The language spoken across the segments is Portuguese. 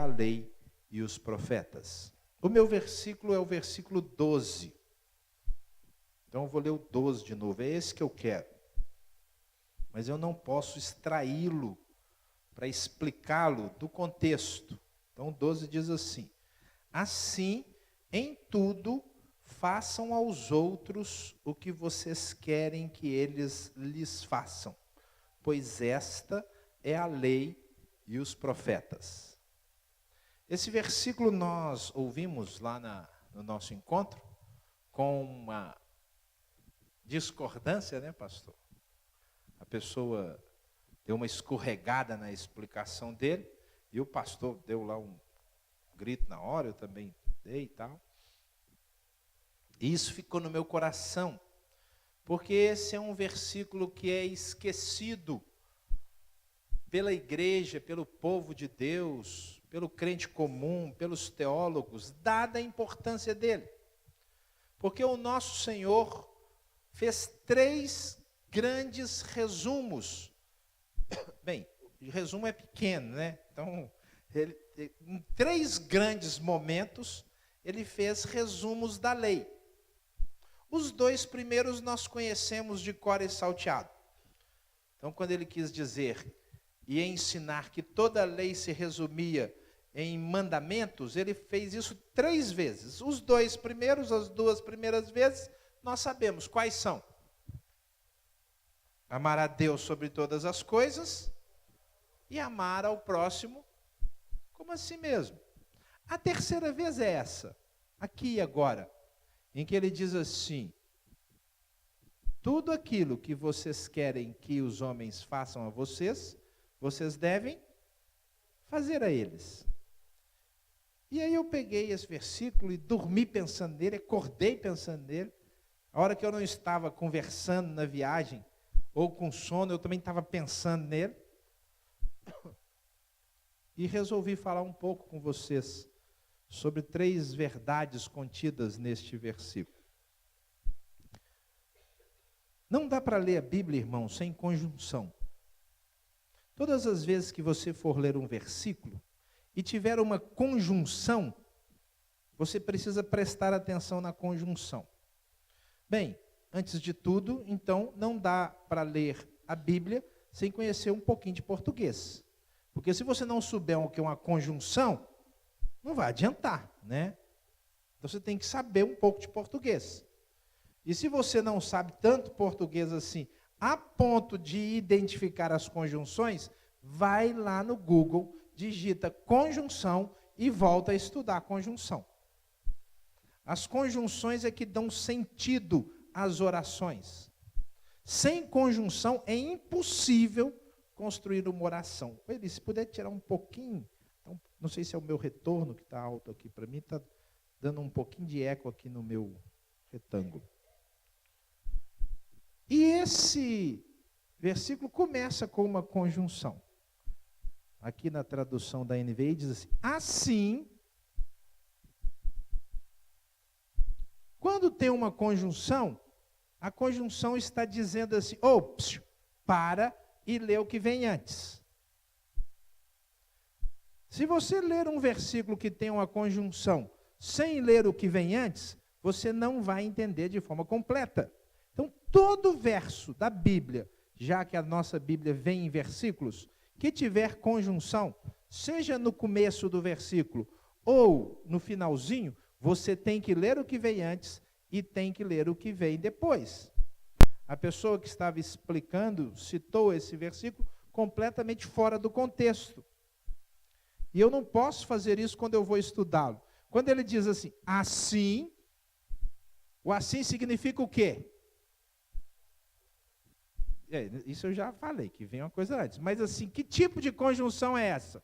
lei e os profetas. O meu versículo é o versículo 12. Então eu vou ler o 12 de novo, é esse que eu quero. Mas eu não posso extraí-lo para explicá-lo do contexto. Então o 12 diz assim: assim, em tudo, façam aos outros o que vocês querem que eles lhes façam, pois esta é a lei e os profetas. Esse versículo nós ouvimos lá no nosso encontro, com uma discordância, né, pastor? A pessoa deu uma escorregada na explicação dele, e o pastor deu lá um grito na hora, eu também dei e tal. E isso ficou no meu coração, porque esse é um versículo que é esquecido pela igreja, pelo povo de Deus, pelo crente comum, pelos teólogos, dada a importância dele. Porque o nosso Senhor fez 3 grandes resumos. Bem, o resumo é pequeno, né? Então, em 3 grandes momentos, ele fez resumos da lei. Os 2 primeiros nós conhecemos de cor e salteado. Então, quando ele quis dizer e ensinar que toda a lei se resumia em mandamentos, ele fez isso 3 vezes. Os 2 primeiros, as 2 primeiras vezes, nós sabemos quais são. Amar a Deus sobre todas as coisas e amar ao próximo como a si mesmo. A terceira vez é essa, aqui e agora, em que ele diz assim: tudo aquilo que vocês querem que os homens façam a vocês, vocês devem fazer a eles. E aí eu peguei esse versículo e dormi pensando nele, acordei pensando nele. A hora que eu não estava conversando na viagem, ou com sono, eu também estava pensando nele. E resolvi falar um pouco com vocês sobre 3 verdades contidas neste versículo. Não dá para ler a Bíblia, irmão, sem conjunção. Todas as vezes que você for ler um versículo e tiver uma conjunção, você precisa prestar atenção na conjunção. Bem, antes de tudo, então, não dá para ler a Bíblia sem conhecer um pouquinho de português. Porque se você não souber o que é uma conjunção, não vai adiantar, né? Então você tem que saber um pouco de português. E se você não sabe tanto português assim, a ponto de identificar as conjunções, vai lá no Google, digita conjunção e volta a estudar a conjunção. As conjunções é que dão sentido às orações. Sem conjunção é impossível construir uma oração. Ele, se puder tirar um pouquinho, não sei se é o meu retorno que está alto aqui para mim, está dando um pouquinho de eco aqui no meu retângulo. E esse versículo começa com uma conjunção. Aqui na tradução da NVI diz assim: assim, quando tem uma conjunção, a conjunção está dizendo assim: para e lê o que vem antes. Se você ler um versículo que tem uma conjunção sem ler o que vem antes, você não vai entender de forma completa. Então, todo verso da Bíblia, já que a nossa Bíblia vem em versículos, que tiver conjunção, seja no começo do versículo ou no finalzinho, você tem que ler o que vem antes e tem que ler o que vem depois. A pessoa que estava explicando citou esse versículo completamente fora do contexto. E eu não posso fazer isso quando eu vou estudá-lo. Quando ele diz assim, assim, o assim significa o quê? Isso eu já falei, que vem uma coisa antes. Mas assim, que tipo de conjunção é essa?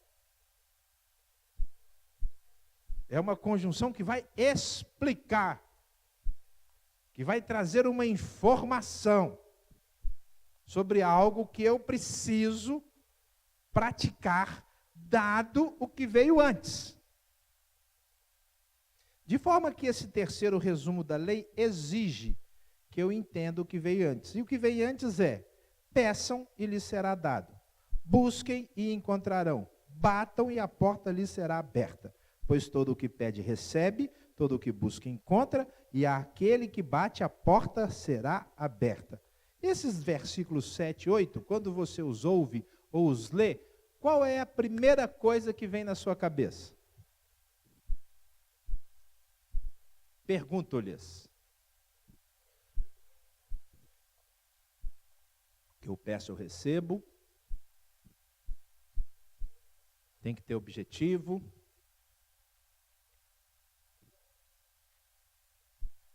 É uma conjunção que vai explicar, que vai trazer uma informação sobre algo que eu preciso praticar, dado o que veio antes. De forma que esse terceiro resumo da lei exige que eu entenda o que veio antes. E o que veio antes é: peçam e lhes será dado. Busquem e encontrarão. batam e a porta lhes será aberta. Pois todo o que pede recebe, todo o que busca encontra, e àquele que bate a porta será aberta. Esses versículos 7 e 8, quando você os ouve ou os lê, qual é a primeira coisa que vem na sua cabeça? Pergunto-lhes. O que eu peço eu recebo. Tem que ter objetivo.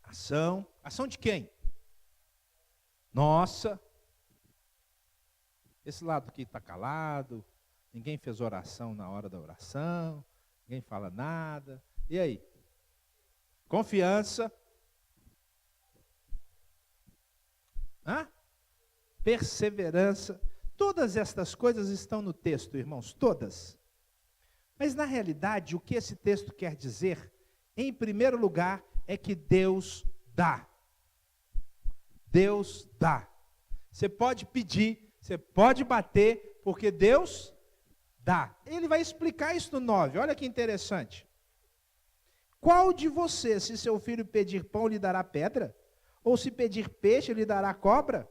Ação. Ação de quem? Nossa. Esse lado aqui está calado. Ninguém fez oração na hora da oração. Ninguém fala nada. E aí? Confiança. Perseverança. Todas estas coisas estão no texto, irmãos. Todas. Mas na realidade, o que esse texto quer dizer, em primeiro lugar, é que Deus dá. Deus dá. Você pode pedir, você pode bater, porque Deus dá. Ele vai explicar isso no 9, olha que interessante. Qual de vocês, se seu filho pedir pão, lhe dará pedra? Ou se pedir peixe, lhe dará cobra?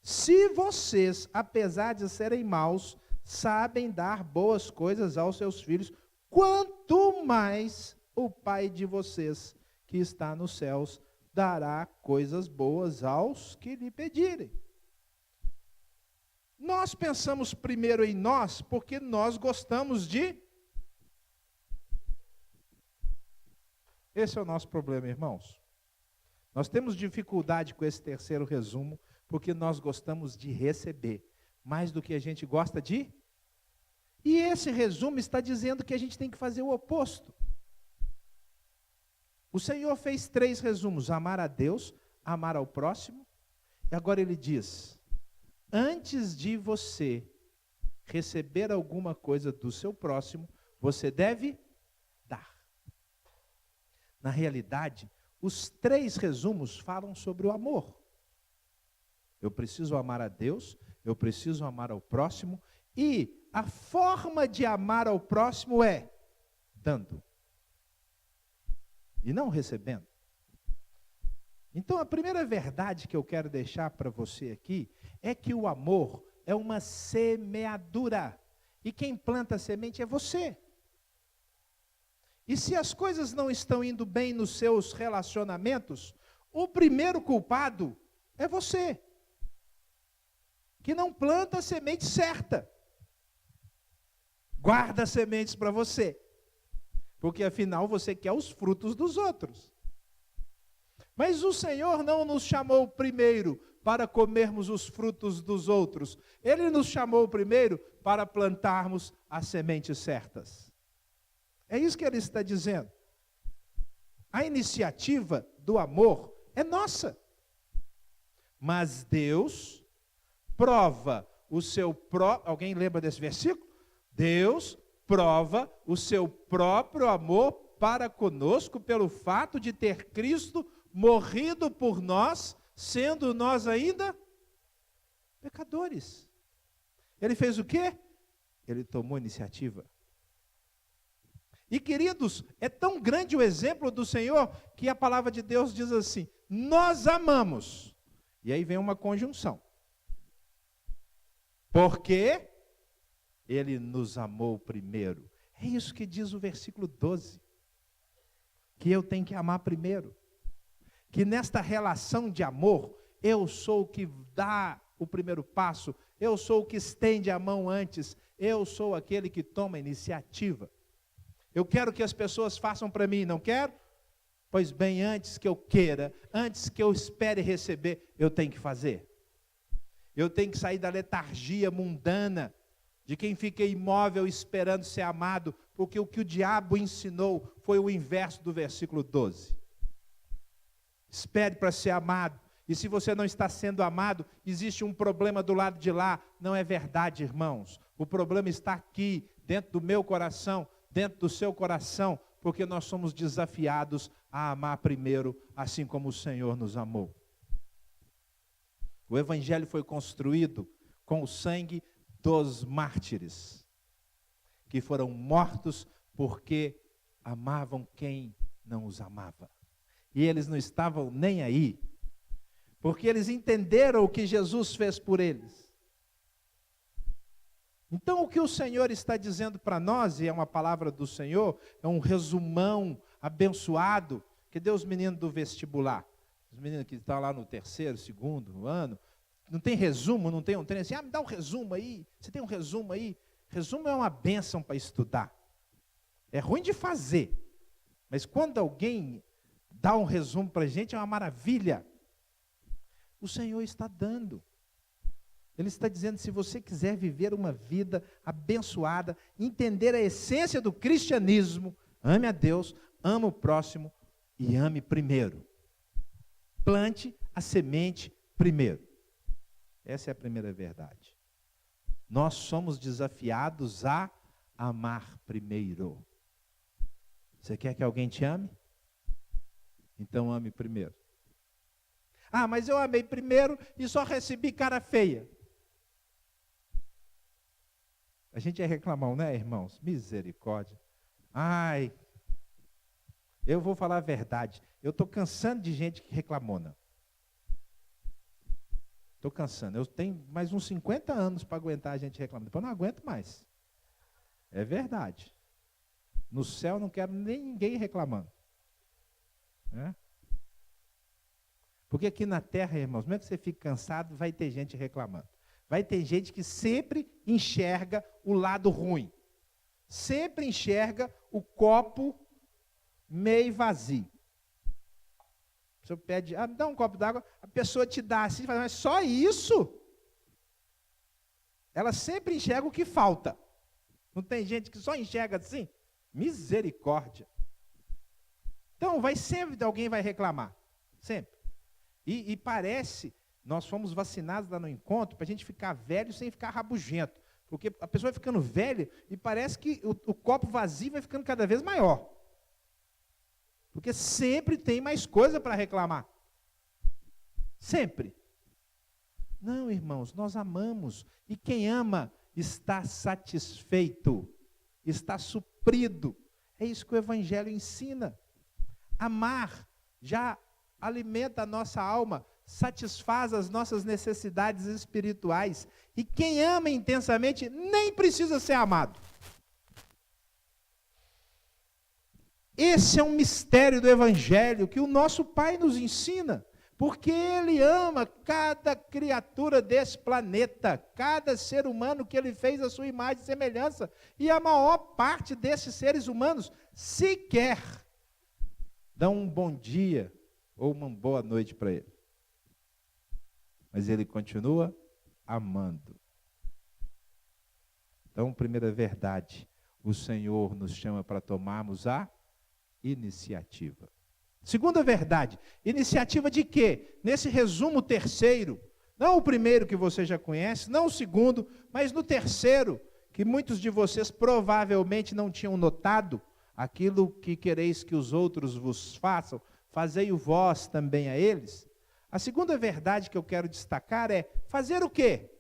Se vocês, apesar de serem maus, sabem dar boas coisas aos seus filhos, quanto mais o Pai de vocês, que está nos céus, dará coisas boas aos que lhe pedirem. Nós pensamos primeiro em nós, porque nós gostamos de... Esse é o nosso problema, irmãos. Nós temos dificuldade com esse terceiro resumo, porque nós gostamos de receber, mais do que a gente gosta de... E esse resumo está dizendo que a gente tem que fazer o oposto. O Senhor fez 3 resumos: amar a Deus, amar ao próximo, e agora ele diz: antes de você receber alguma coisa do seu próximo, você deve dar. Na realidade, os 3 resumos falam sobre o amor. Eu preciso amar a Deus, eu preciso amar ao próximo, e a forma de amar ao próximo é dando. E não recebendo. Então a primeira verdade que eu quero deixar para você aqui é que o amor é uma semeadura. E quem planta a semente é você. E se as coisas não estão indo bem nos seus relacionamentos, o primeiro culpado é você, que não planta a semente certa. Guarda as sementes para você. Porque afinal você quer os frutos dos outros. Mas o Senhor não nos chamou primeiro para comermos os frutos dos outros. Ele nos chamou primeiro para plantarmos as sementes certas. É isso que ele está dizendo. A iniciativa do amor é nossa. Mas Deus prova o seu próprio... Alguém lembra desse versículo? Deus prova o seu próprio amor para conosco pelo fato de ter Cristo morrido por nós, sendo nós ainda pecadores. Ele fez o quê? Ele tomou iniciativa. E queridos, é tão grande o exemplo do Senhor que a palavra de Deus diz assim: nós amamos. E aí vem uma conjunção. Porque Ele nos amou primeiro. É isso que diz o versículo 12. Que eu tenho que amar primeiro. Que nesta relação de amor, eu sou o que dá o primeiro passo. Eu sou o que estende a mão antes. Eu sou aquele que toma a iniciativa. Eu quero que as pessoas façam para mim, não quero? Pois bem, antes que eu queira, antes que eu espere receber, eu tenho que fazer. Eu tenho que sair da letargia mundana, de quem fica imóvel esperando ser amado, porque o que o diabo ensinou foi o inverso do versículo 12. Espere para ser amado, e se você não está sendo amado, existe um problema do lado de lá. Não é verdade, irmãos. O problema está aqui, dentro do meu coração, dentro do seu coração, porque nós somos desafiados a amar primeiro, assim como o Senhor nos amou. O Evangelho foi construído com o sangue dos mártires. que foram mortos porque amavam quem não os amava. E eles não estavam nem aí, porque eles entenderam o que Jesus fez por eles. Então, o que o Senhor está dizendo para nós, e é uma palavra do Senhor, é um resumão abençoado, que deu os meninos do vestibular, os meninos que estão lá no terceiro, segundo ano, não tem resumo, não tem um treino assim, me dá um resumo aí, você tem um resumo aí? Resumo é uma bênção para estudar, é ruim de fazer, mas quando alguém dá um resumo para a gente, é uma maravilha. O Senhor está dando. Ele está dizendo, se você quiser viver uma vida abençoada, entender a essência do cristianismo, ame a Deus, ame o próximo e ame primeiro. Plante a semente primeiro. Essa é a primeira verdade. Nós somos desafiados a amar primeiro. Você quer que alguém te ame? Então ame primeiro. Mas eu amei primeiro e só recebi cara feia. A gente é reclamão, né, irmãos? Misericórdia. Eu vou falar a verdade. Eu estou cansando de gente que reclamona. Estou cansando. Eu tenho mais uns 50 anos para aguentar a gente reclamando. Depois eu não aguento mais. É verdade. No céu eu não quero nem ninguém reclamando. Né? Porque aqui na terra, irmãos, mesmo que você fique cansado, vai ter gente reclamando. Vai ter gente que sempre enxerga o lado ruim. Sempre enxerga o copo meio vazio. Você pede, me dá um copo d'água, a pessoa te dá assim, fala, mas só isso? Ela sempre enxerga o que falta. Não tem gente que só enxerga assim? Misericórdia. Então, sempre alguém vai reclamar. Sempre. E parece, nós fomos vacinados lá no encontro para a gente ficar velho sem ficar rabugento. Porque a pessoa vai ficando velha e parece que o copo vazio vai ficando cada vez maior. Porque sempre tem mais coisa para reclamar. Sempre. Não, irmãos, nós amamos. E quem ama está satisfeito, está suprido. É isso que o Evangelho ensina. Amar já alimenta a nossa alma, satisfaz as nossas necessidades espirituais. E quem ama intensamente nem precisa ser amado. Esse é um mistério do Evangelho que o nosso Pai nos ensina, porque Ele ama cada criatura desse planeta, cada ser humano que Ele fez a sua imagem e semelhança, e a maior parte desses seres humanos sequer dão um bom dia ou uma boa noite para Ele. Mas Ele continua amando. Então, primeira verdade, o Senhor nos chama para tomarmos a iniciativa. Segunda verdade, iniciativa de quê? Nesse resumo terceiro, não o primeiro que você já conhece, não o segundo, mas no terceiro, que muitos de vocês provavelmente não tinham notado, aquilo que quereis que os outros vos façam, fazei-o vós também a eles. A segunda verdade que eu quero destacar é fazer o quê?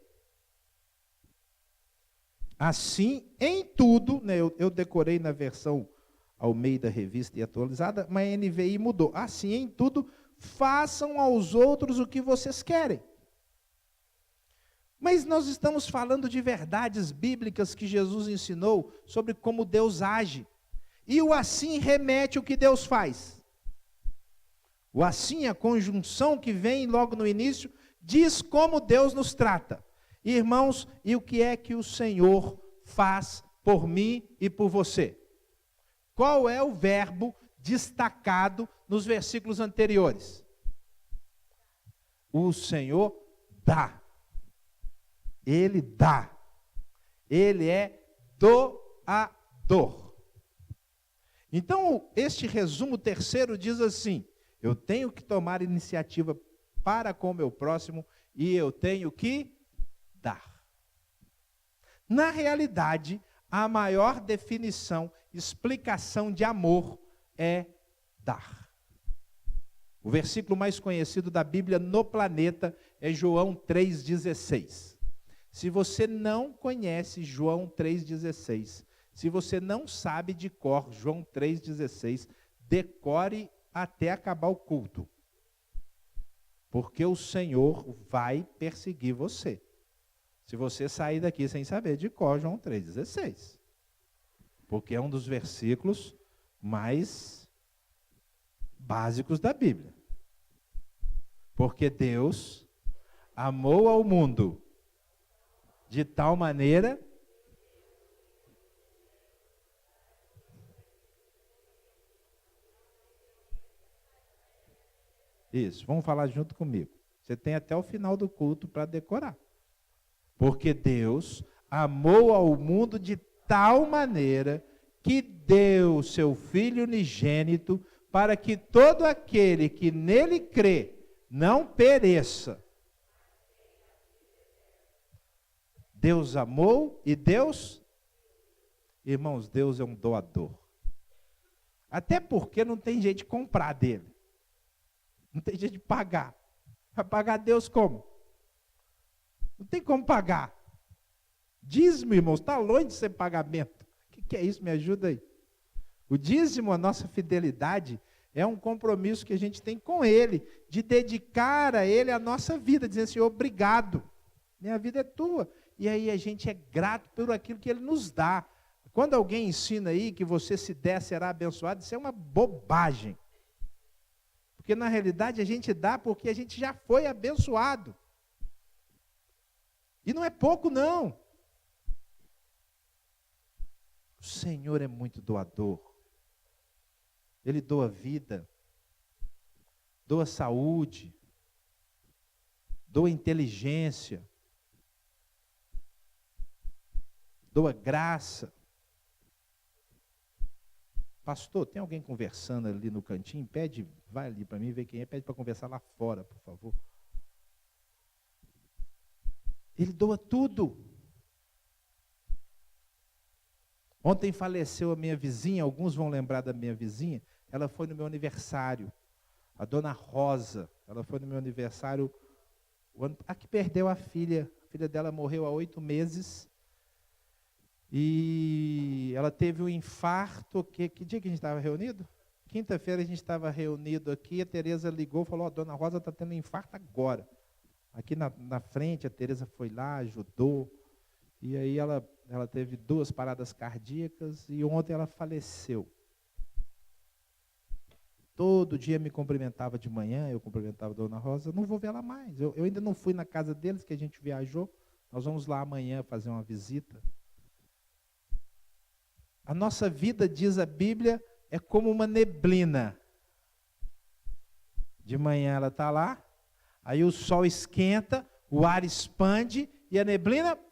Assim, em tudo, né, eu decorei na versão Almeida Revista e Atualizada, mas a NVI mudou. Assim, em tudo, façam aos outros o que vocês querem. Mas nós estamos falando de verdades bíblicas que Jesus ensinou sobre como Deus age. E o assim remete ao que Deus faz. O assim, a conjunção que vem logo no início, diz como Deus nos trata. Irmãos, e o que é que o Senhor faz por mim e por você? Qual é o verbo destacado nos versículos anteriores? O Senhor dá. Ele dá. Ele é doador. Então, este resumo terceiro diz assim: eu tenho que tomar iniciativa para com o meu próximo e eu tenho que dar. Na realidade, a maior definição, explicação de amor é dar. O versículo mais conhecido da Bíblia no planeta é João 3,16. Se você não conhece João 3,16, Se você não sabe de cor, João 3,16, decore até acabar o culto. Porque o Senhor vai perseguir você. Se você sair daqui sem saber de cor, João 3,16. Porque é um dos versículos mais básicos da Bíblia. Porque Deus amou ao mundo de tal maneira isso, vamos falar junto comigo. Você tem até o final do culto para decorar. Porque Deus amou ao mundo de tal maneira que deu seu Filho unigênito para que todo aquele que nele crê não pereça. Deus amou e Deus, irmãos, Deus é um doador. Até porque não tem jeito de comprar dele. Não tem jeito de pagar. Vai pagar Deus como? Não tem como pagar. Dízimo, irmãos, está longe de ser pagamento. O que é isso? Me ajuda aí. O dízimo, a nossa fidelidade, é um compromisso que a gente tem com Ele, de dedicar a Ele a nossa vida, dizendo assim, obrigado, minha vida é tua. E aí a gente é grato por aquilo que Ele nos dá. Quando alguém ensina aí que você se der será abençoado, isso é uma bobagem. Porque na realidade a gente dá porque a gente já foi abençoado. E não é pouco não. O Senhor é muito doador. Ele doa vida, doa saúde, doa inteligência, doa graça. Pastor, tem alguém conversando ali no cantinho? Pede, vai ali para mim ver quem é, pede para conversar lá fora, por favor. Ele doa tudo. Ontem faleceu a minha vizinha, alguns vão lembrar da minha vizinha, ela foi no meu aniversário, a dona Rosa, ela foi no meu aniversário, a que perdeu a filha dela morreu há 8 meses, e ela teve um infarto, que dia que a gente estava reunido? Quinta-feira a gente estava reunido aqui, a Tereza ligou e falou, a dona Rosa está tendo um infarto agora. Aqui na frente, a Tereza foi lá, ajudou, e aí ela teve 2 paradas cardíacas, e ontem ela faleceu. Todo dia me cumprimentava de manhã, eu cumprimentava a dona Rosa, eu não vou ver ela mais. Eu ainda não fui na casa deles, que a gente viajou, nós vamos lá amanhã fazer uma visita. A nossa vida, diz a Bíblia, é como uma neblina. De manhã ela está lá, aí o sol esquenta, o ar expande, e a neblina, vai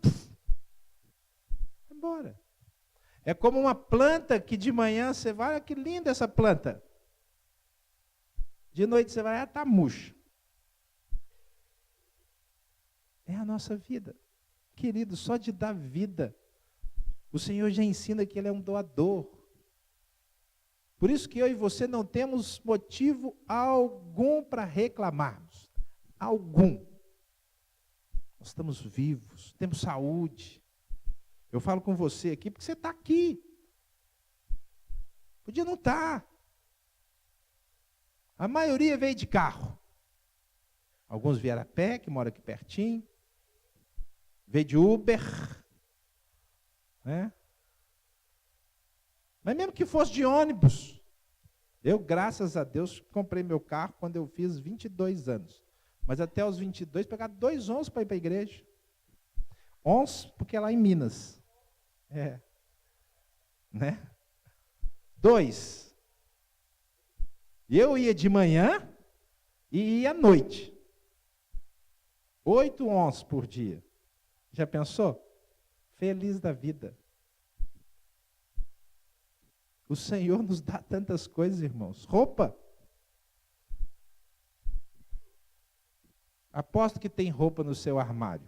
embora. É como uma planta que de manhã você vai, olha que linda essa planta. De noite você vai, está murcha. É a nossa vida. Querido, só de dar vida, o Senhor já ensina que Ele é um doador. Por isso que eu e você não temos motivo algum para reclamarmos. Algum. Nós estamos vivos, temos saúde. Eu falo com você aqui porque você está aqui. Podia não estar. A maioria veio de carro. Alguns vieram a pé, que moram aqui pertinho. Veio de Uber. Né? Mas mesmo que fosse de ônibus. Eu, graças a Deus, comprei meu carro quando eu fiz 22 anos. Mas até os 22, pegar 2 ônibus para ir para a igreja. Ônibus, porque é lá em Minas. É. Né? 2. E eu ia de manhã e ia à noite. 8 ônibus por dia. Já pensou? Feliz da vida. O Senhor nos dá tantas coisas, irmãos. Roupa. Aposto que tem roupa no seu armário.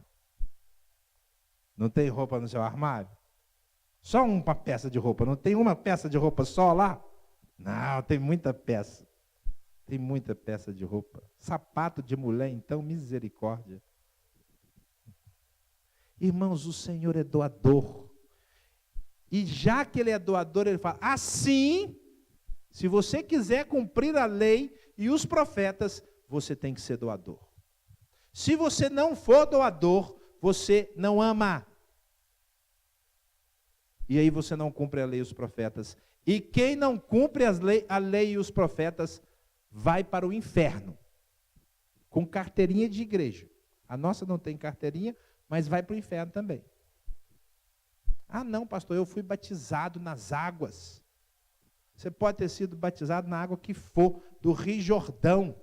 Não tem roupa no seu armário? Só uma peça de roupa. Não tem uma peça de roupa só lá? Não, tem muita peça. Tem muita peça de roupa. Sapato de mulher, então, misericórdia. Irmãos, o Senhor é doador. E já que ele é doador, ele fala, assim, se você quiser cumprir a lei e os profetas, você tem que ser doador. Se você não for doador, você não ama. E aí você não cumpre a lei e os profetas. E quem não cumpre a lei e os profetas, vai para o inferno. Com carteirinha de igreja. A nossa não tem carteirinha, mas vai para o inferno também. Ah não, pastor, eu fui batizado nas águas. Você pode ter sido batizado na água que for, do Rio Jordão.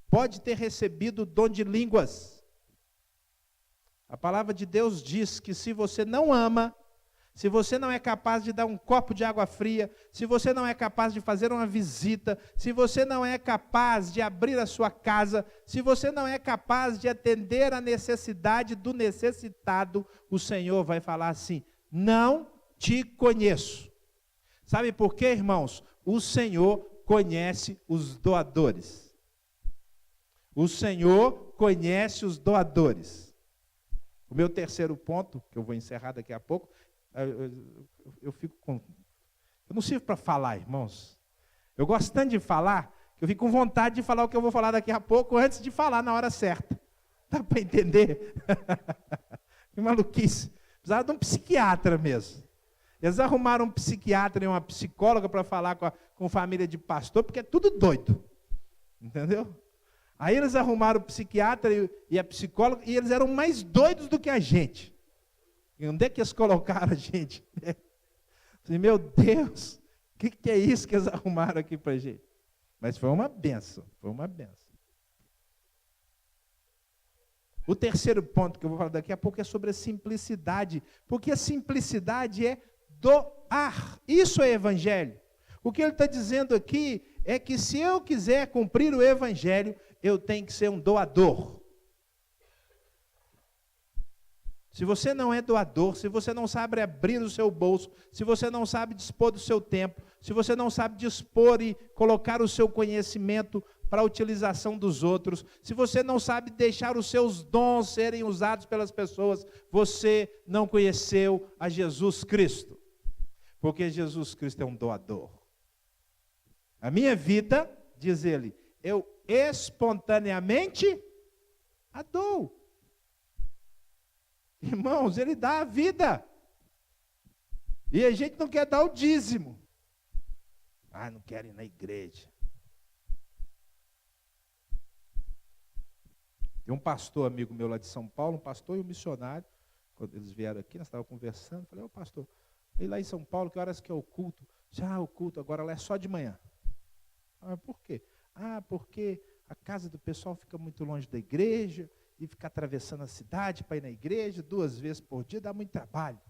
Pode ter recebido o dom de línguas. A palavra de Deus diz que se você não ama, se você não é capaz de dar um copo de água fria, se você não é capaz de fazer uma visita, se você não é capaz de abrir a sua casa, se você não é capaz de atender a necessidade do necessitado, o Senhor vai falar assim, não te conheço. Sabe por quê, irmãos? O Senhor conhece os doadores. O Senhor conhece os doadores. O meu terceiro ponto, que eu vou encerrar daqui a pouco, eu não sirvo para falar, irmãos. Eu gosto tanto de falar, que eu fico com vontade de falar o que eu vou falar daqui a pouco, antes de falar na hora certa. Dá para entender? Que maluquice. Precisava de um psiquiatra mesmo. Eles arrumaram um psiquiatra e uma psicóloga para falar com família de pastor, porque é tudo doido. Entendeu? Aí eles arrumaram o psiquiatra e a psicóloga, e eles eram mais doidos do que a gente. E onde é que eles colocaram a gente? Meu Deus, o que é isso que eles arrumaram aqui para a gente? Mas foi uma benção, foi uma benção. O terceiro ponto que eu vou falar daqui a pouco é sobre a simplicidade, porque a simplicidade é doar. Isso é evangelho. O que ele está dizendo aqui é que se eu quiser cumprir o evangelho, eu tenho que ser um doador. Se você não é doador, se você não sabe abrir o seu bolso, se você não sabe dispor do seu tempo, se você não sabe dispor e colocar o seu conhecimento para a utilização dos outros, se você não sabe deixar os seus dons serem usados pelas pessoas, você não conheceu a Jesus Cristo. Porque Jesus Cristo é um doador. A minha vida, diz ele, eu espontaneamente a dou. Irmãos, ele dá a vida. E a gente não quer dar o dízimo. Ah, não quero ir na igreja. Tem um pastor amigo meu lá de São Paulo, um pastor e um missionário. Quando eles vieram aqui, nós estávamos conversando. Falei, ô pastor, e lá em São Paulo, que horas que é o culto? Já o culto agora lá é só de manhã. Ah, por quê? Ah, porque a casa do pessoal fica muito longe da igreja, e ficar atravessando a cidade para ir na igreja 2 vezes por dia, dá muito trabalho.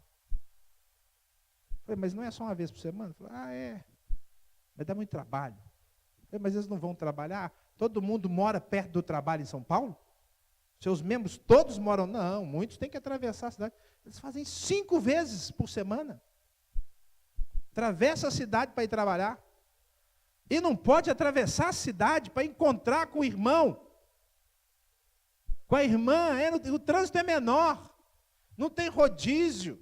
Falei, mas não é só uma vez por semana? Falei, é, mas dá muito trabalho. Falei, mas eles não vão trabalhar? Todo mundo mora perto do trabalho em São Paulo? Seus membros todos moram? Não, muitos têm que atravessar a cidade. Eles fazem 5 vezes por semana. Atravessa a cidade para ir trabalhar. E não pode atravessar a cidade para encontrar com o irmão. Com a irmã, o trânsito é menor, não tem rodízio.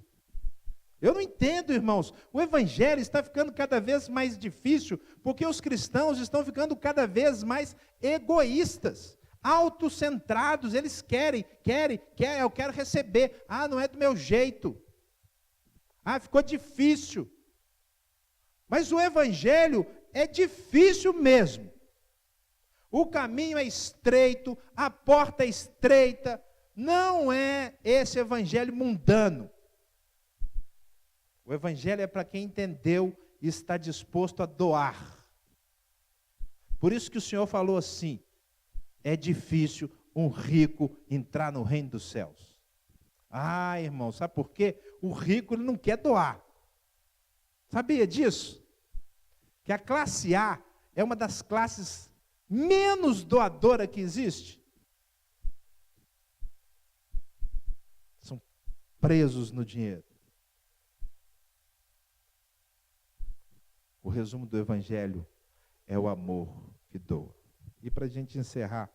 Eu não entendo, irmãos, o evangelho está ficando cada vez mais difícil, porque os cristãos estão ficando cada vez mais egoístas, autocentrados, eles querem, eu quero receber, não é do meu jeito, ficou difícil. Mas o evangelho é difícil mesmo. O caminho é estreito, a porta é estreita, não é esse evangelho mundano. O evangelho é para quem entendeu e está disposto a doar. Por isso que o Senhor falou assim, é difícil um rico entrar no reino dos céus. Irmão, sabe por quê? O rico ele não quer doar. Sabia disso? Que a classe A é uma das classes menos doadora que existe. São presos no dinheiro. O resumo do evangelho é o amor que doa. E para a gente encerrar,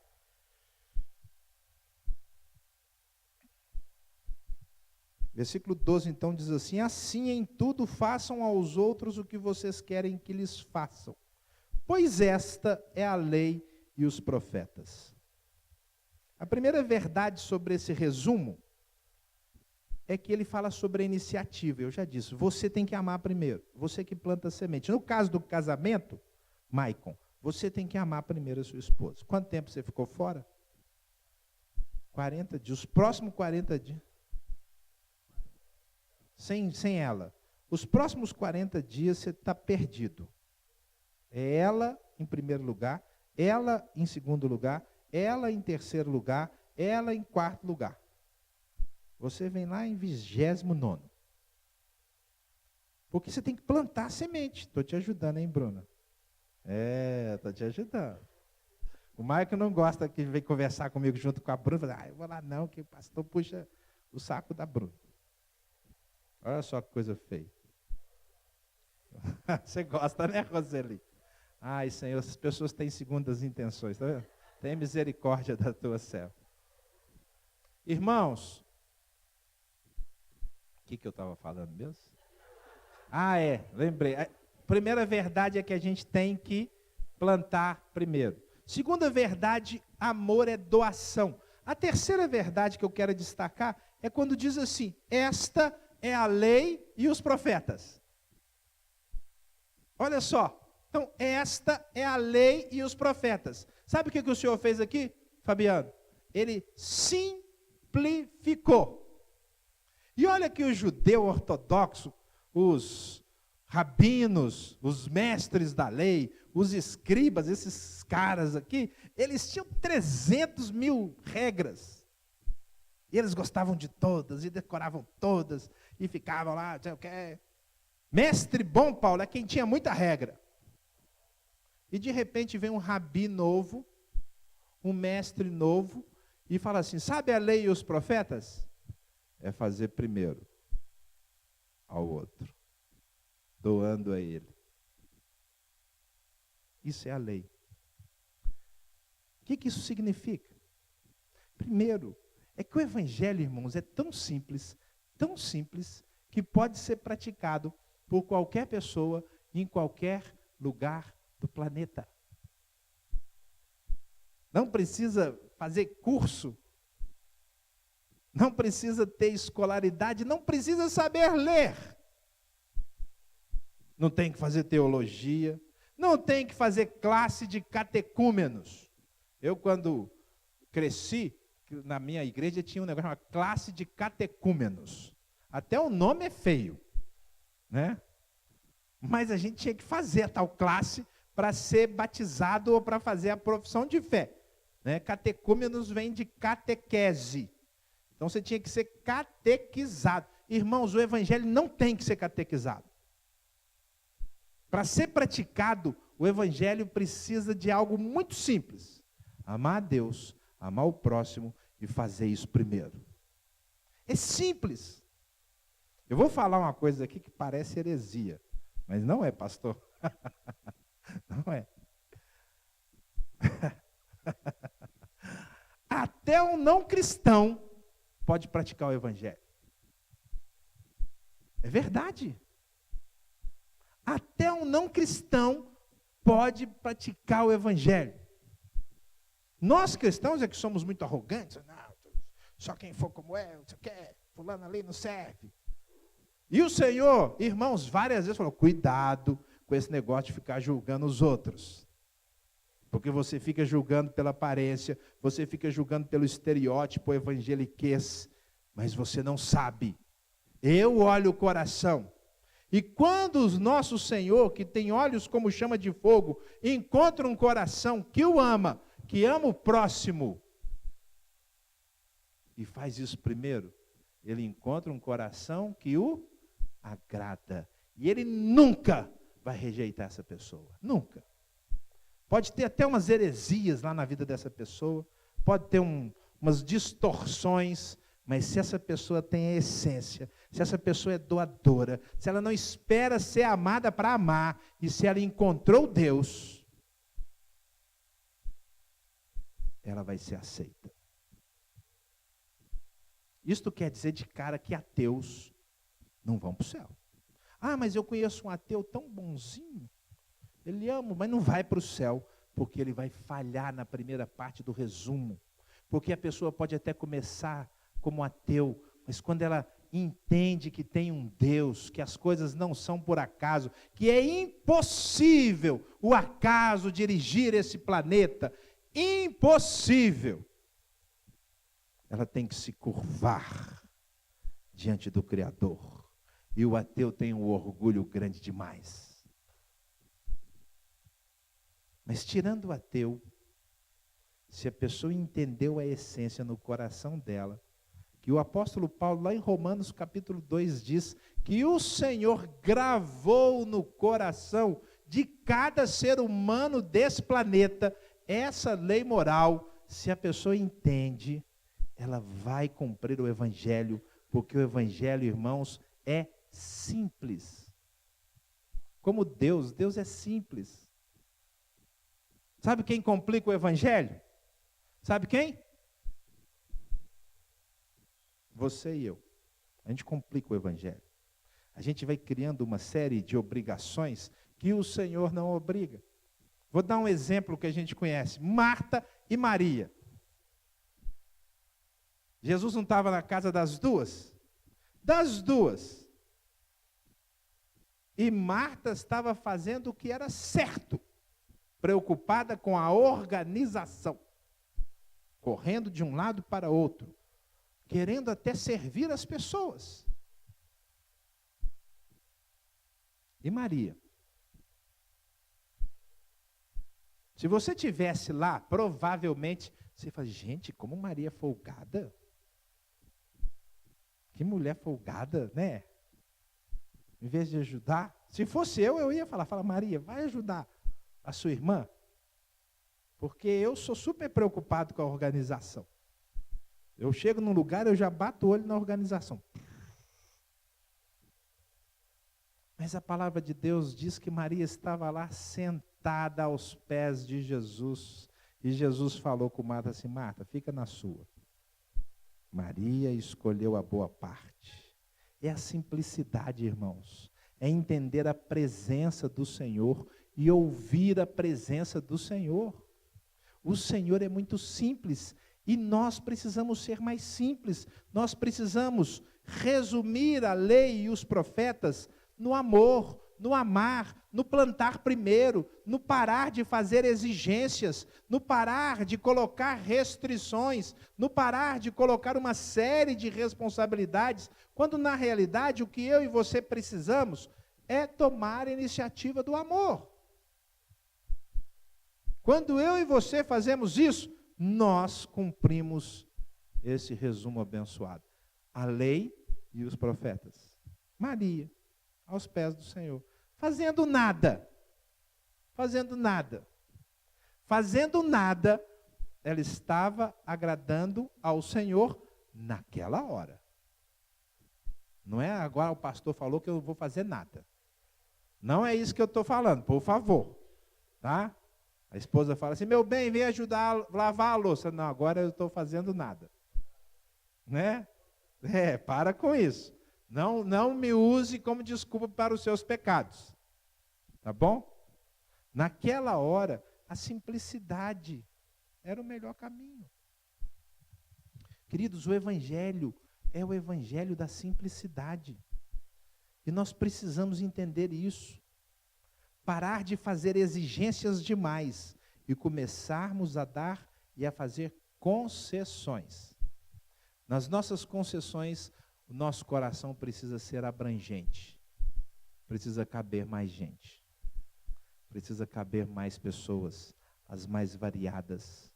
Versículo 12, então, diz assim: assim em tudo façam aos outros o que vocês querem que lhes façam, pois esta é a lei e os profetas. A primeira verdade sobre esse resumo é que ele fala sobre a iniciativa. Eu já disse, você tem que amar primeiro, você que planta a semente. No caso do casamento, Maicon, você tem que amar primeiro a sua esposa. Quanto tempo você ficou fora? 40 dias. Os próximos 40 dias. Sem ela. Os próximos 40 dias você está perdido. É ela em primeiro lugar, ela em segundo lugar, ela em terceiro lugar, ela em quarto lugar. Você vem lá em 29º. Porque você tem que plantar a semente. Estou te ajudando, hein, Bruna? Estou te ajudando. O Maico não gosta que vem conversar comigo junto com a Bruna. Fala, eu vou lá não, que o pastor puxa o saco da Bruna. Olha só que coisa feia. Você gosta, né, Roseli? Ai, Senhor, as pessoas têm segundas intenções, tá vendo? Tem misericórdia da tua serva. Irmãos, o que eu estava falando mesmo? Lembrei. A primeira verdade é que a gente tem que plantar primeiro. Segunda verdade, amor é doação. A terceira verdade que eu quero destacar é quando diz assim: esta é a lei e os profetas. Olha só, então esta é a lei e os profetas. Sabe o que o Senhor fez aqui, Fabiano? Ele simplificou. E olha que o judeu ortodoxo, os rabinos, os mestres da lei, os escribas, esses caras aqui, eles tinham 300.000 regras. E eles gostavam de todas, e decoravam todas, e ficavam lá, sei o quê. Mestre bom, Paulo, é quem tinha muita regra. E de repente vem um rabi novo, um mestre novo, e fala assim, sabe a lei e os profetas? É fazer primeiro ao outro, doando a ele. Isso é a lei. O que isso significa? Primeiro, é que o evangelho, irmãos, é tão simples, que pode ser praticado por qualquer pessoa, em qualquer lugar do planeta. Não precisa fazer curso, não precisa ter escolaridade, não precisa saber ler. Não tem que fazer teologia, não tem que fazer classe de catecúmenos. Eu, quando cresci, na minha igreja tinha um negócio chamado classe de catecúmenos. Até o nome é feio, né? Mas a gente tinha que fazer a tal classe para ser batizado ou para fazer a profissão de fé. Né? Catecúmenos vem de catequese. Então você tinha que ser catequizado. Irmãos, o evangelho não tem que ser catequizado. Para ser praticado, o evangelho precisa de algo muito simples. Amar a Deus, amar o próximo e fazer isso primeiro. É simples. Eu vou falar uma coisa aqui que parece heresia, mas não é, pastor. Não é. Até um não cristão pode praticar o evangelho. É verdade. Até um não cristão pode praticar o evangelho. Nós cristãos é que somos muito arrogantes. Não, só quem for como eu, não sei o quê, fulano ali não serve. E o Senhor, irmãos, várias vezes falou, cuidado com esse negócio de ficar julgando os outros. Porque você fica julgando pela aparência, você fica julgando pelo estereótipo evangeliquez, mas você não sabe. Eu olho o coração. E quando o nosso Senhor, que tem olhos como chama de fogo, encontra um coração que o ama, que ama o próximo, e faz isso primeiro, ele encontra um coração que o agrada. E ele nunca vai rejeitar essa pessoa. Nunca. Pode ter até umas heresias lá na vida dessa pessoa, pode ter umas distorções, mas se essa pessoa tem a essência, se essa pessoa é doadora, se ela não espera ser amada para amar, e se ela encontrou Deus, ela vai ser aceita. Isto quer dizer de cara que ateus não vão para o céu. Ah, mas eu conheço um ateu tão bonzinho. Ele ama, mas não vai para o céu, porque ele vai falhar na primeira parte do resumo. Porque a pessoa pode até começar como ateu, mas quando ela entende que tem um Deus, que as coisas não são por acaso, que é impossível o acaso dirigir esse planeta, impossível. Ela tem que se curvar diante do Criador. E o ateu tem um orgulho grande demais. Mas tirando o ateu, se a pessoa entendeu a essência no coração dela, que o apóstolo Paulo, lá em Romanos capítulo 2, diz que o Senhor gravou no coração de cada ser humano desse planeta essa lei moral. Se a pessoa entende, ela vai cumprir o Evangelho, porque o Evangelho, irmãos, é simples. Como Deus é simples. Sabe quem complica o Evangelho? Sabe quem? Você e eu. A gente complica o Evangelho. A gente vai criando uma série de obrigações que o Senhor não obriga. Vou dar um exemplo que a gente conhece. Marta e Maria. Jesus não estava na casa das duas? Das duas. E Marta estava fazendo o que era certo, preocupada com a organização, correndo de um lado para outro, querendo até servir as pessoas. E Maria? Se você tivesse lá, provavelmente, você fala, gente, como Maria é folgada. Que mulher folgada, né? Em vez de ajudar, se fosse eu ia falar, Maria, vai ajudar a sua irmã, porque eu sou super preocupado com a organização. Eu chego num lugar, eu já bato o olho na organização. Mas a palavra de Deus diz que Maria estava lá sentada aos pés de Jesus, e Jesus falou com Marta assim, Marta, fica na sua. Maria escolheu a boa parte. É a simplicidade, irmãos. É entender a presença do Senhor e ouvir a presença do Senhor. O Senhor é muito simples e nós precisamos ser mais simples. Nós precisamos resumir a lei e os profetas no amor, no amar, no plantar primeiro, no parar de fazer exigências, no parar de colocar restrições, no parar de colocar uma série de responsabilidades, quando na realidade o que eu e você precisamos é tomar a iniciativa do amor. Quando eu e você fazemos isso, nós cumprimos esse resumo abençoado. A lei e os profetas. Maria, aos pés do Senhor. Fazendo nada. Fazendo nada. Fazendo nada, ela estava agradando ao Senhor naquela hora. Não é agora o pastor falou que eu vou fazer nada. Não é isso que eu estou falando, por favor. Tá? A esposa fala assim, meu bem, vem ajudar a lavar a louça. Não, agora eu estou fazendo nada. Né? Para com isso. Não me use como desculpa para os seus pecados. Tá bom? Naquela hora, a simplicidade era o melhor caminho. Queridos, o Evangelho é o Evangelho da simplicidade. E nós precisamos entender isso. Parar de fazer exigências demais e começarmos a dar e a fazer concessões. Nas nossas concessões, o nosso coração precisa ser abrangente. Precisa caber mais gente. Precisa caber mais pessoas, as mais variadas.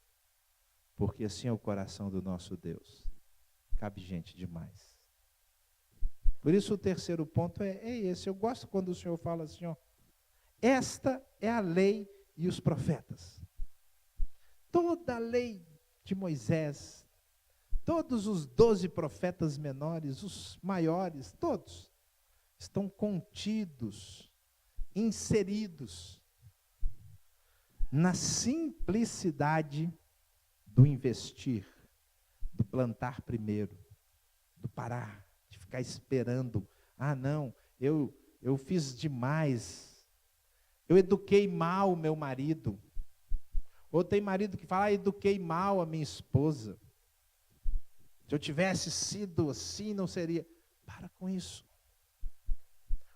Porque assim é o coração do nosso Deus. Cabe gente demais. Por isso o terceiro ponto é esse. Eu gosto quando o Senhor fala assim, ó, esta é a lei e os profetas. Toda a lei de Moisés, todos os 12 profetas menores, os maiores, todos, estão contidos, inseridos na simplicidade do investir, do plantar primeiro, do parar, de ficar esperando. Ah, não, eu fiz demais. Eu eduquei mal o meu marido. Ou tem marido que fala, eduquei mal a minha esposa. Se eu tivesse sido assim, não seria. Para com isso.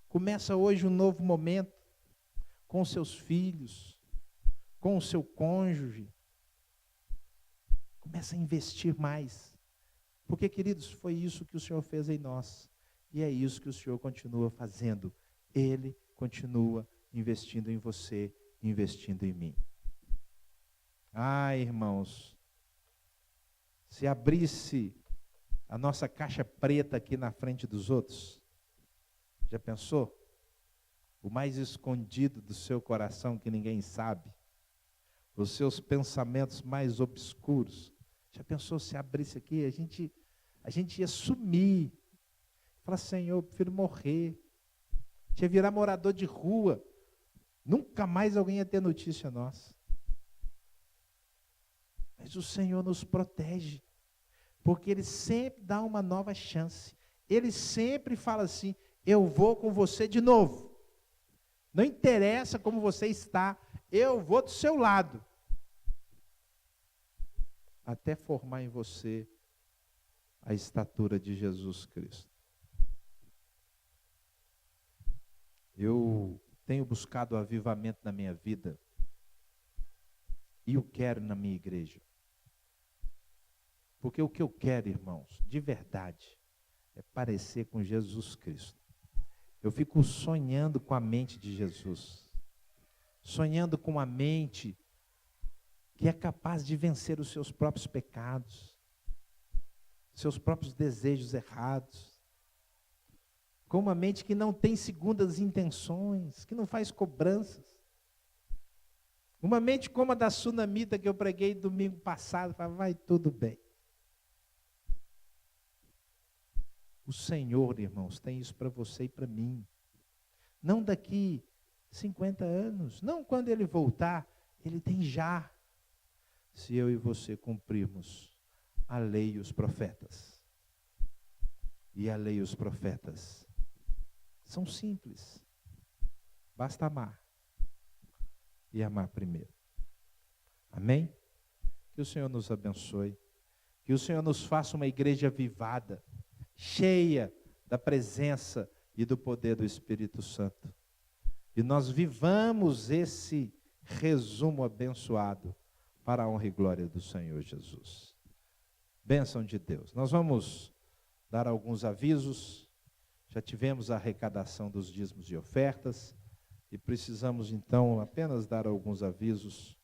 Começa hoje um novo momento com seus filhos, com o seu cônjuge. Começa a investir mais. Porque, queridos, foi isso que o Senhor fez em nós. E é isso que o Senhor continua fazendo. Ele continua investindo em você, investindo em mim. Ah, irmãos, se abrisse a nossa caixa preta aqui na frente dos outros, já pensou? O mais escondido do seu coração que ninguém sabe, os seus pensamentos mais obscuros, já pensou se abrisse aqui? A gente ia sumir, falar, Senhor, eu prefiro morrer, a gente ia virar morador de rua, nunca mais alguém ia ter notícia nossa. Mas o Senhor nos protege, porque Ele sempre dá uma nova chance. Ele sempre fala assim, eu vou com você de novo. Não interessa como você está, eu vou do seu lado. Até formar em você a estatura de Jesus Cristo. Eu tenho buscado o avivamento na minha vida e o quero na minha igreja. Porque o que eu quero, irmãos, de verdade, é parecer com Jesus Cristo. Eu fico sonhando com a mente de Jesus. Sonhando com uma mente que é capaz de vencer os seus próprios pecados, seus próprios desejos errados. Com uma mente que não tem segundas intenções, que não faz cobranças. Uma mente como a da Sunamita que eu preguei domingo passado, fala, vai tudo bem. O Senhor, irmãos, tem isso para você e para mim. Não daqui 50 anos, não quando Ele voltar, Ele tem já. Se eu e você cumprirmos a lei e os profetas. E a lei e os profetas são simples. Basta amar. E amar primeiro. Amém? Que o Senhor nos abençoe. Que o Senhor nos faça uma igreja avivada, cheia da presença e do poder do Espírito Santo. E nós vivamos esse resumo abençoado para a honra e glória do Senhor Jesus. Bênção de Deus. Nós vamos dar alguns avisos. Já tivemos a arrecadação dos dízimos e ofertas. E precisamos então apenas dar alguns avisos.